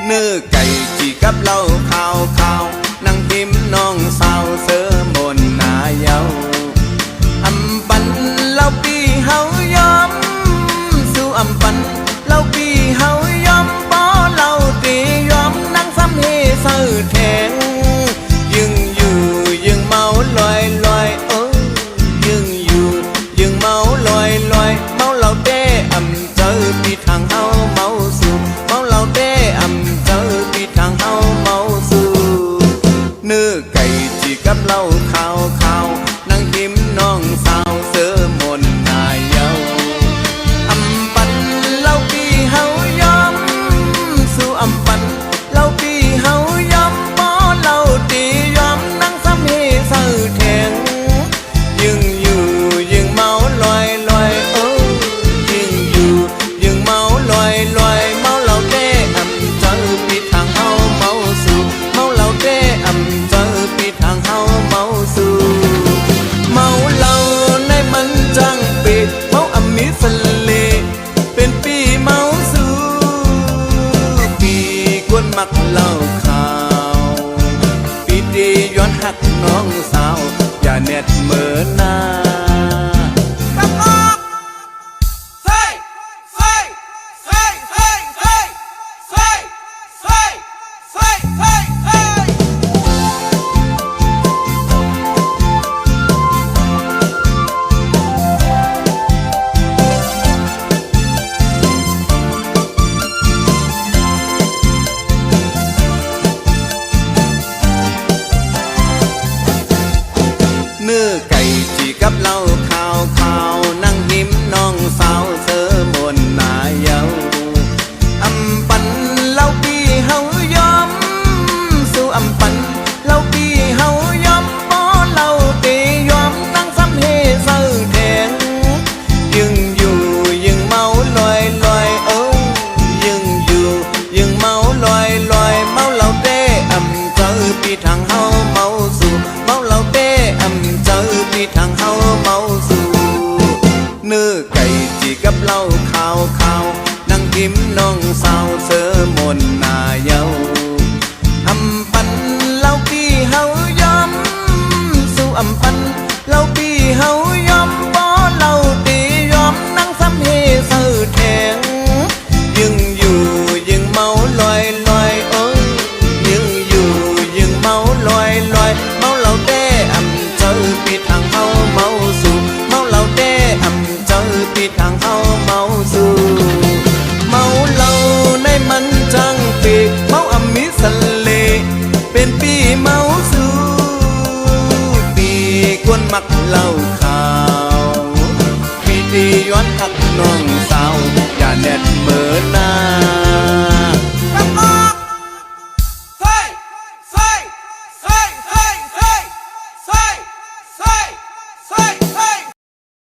เนื้อไก่จีกับเหล้าข้าวข้าวนั่งพิมน้องสาวเสือบนหน้าเยาอำปันเล่าปีเฮายอมสู่อำปันเล่าปีเฮายอมป้อเล่าตียอมนั่งซ้ำเฮเสือแทงยึงอยู่ยึงเมาลอยลอยยึงอยู่ยึงเมาลอยลอยเมาเหล้าเต้อำเจอปีทางเฮาเมาสู่เมาเหล้าเต้อำเจอปีทางเฮาเมาสู่เนื้อไก่จีกับเหล้าข้าวข้าวนั่งหิมน้องสาวเสือมนนายเยาอำปันเล่าปีเฮายอมสู่อำปันเล่าปีเฮายอมป้อเล่าตียอมนั่งซ้ำเฮเสือแทงยึงอยู่ยึงเมาลอยลอยยึงอยู่ยึงเมาลอยลอยเมาเหล้าเต้อำเจอปีทางเฮาเมาสู่เมาเหล้าเต้อำเจอปีทางเฮาเมาสู่เมาเหล้าในมันจังปีเมาอำมิสเลเป็นปีเมาสู่ปีกวนมักเหล้าขาวปีดีย้อนหักน้องสาวอย่าเน็ดเหมือนหน้าเนื้อไก่จีกับเหล้าข้าวข้าวนั่งหิมน้องสาวเสือบนหน้าเยาอำปันเล่าปีเฮายอมสู่อำปันเล่าปีเฮายอมป้อเล่าตียอมนั่งซ้ำเฮเสือแทงยึงอยู่ยึงเมาลอยลอยยึงอยู่ยึงเมาลอยลอยเมาเหล้าเต้อำเจอปีทางเฮาเมาสู่เมาเหล้าเต้อำเจอปีทางเฮาเมาสู่เนื้อไก่จีกับเหล้าข้าวข้าวนั่งหิมน้องสาวเสือมนหน้าเยาอำปันเล่าปีเฮายอมสู่อำปันเล่าปีเฮายอมป้อเล่าตียอมนั่งซ้ำเฮเสือแทงยึงอยู่ยึงเมาลอยลอยยึงอยู่ยึงเมาลอยลอยเมาเหล้าเต้อำเจอปีทางเฮาเมาสู่เมาเหล้าเต้อำเจอปีทางเฮาเมาสู่เมาเหล้าในมันจังปีเมาอำมิสเลเป็นปีเมาสู่ปีกวนมักเหล้าขาวปีดีย้อนหักน้อง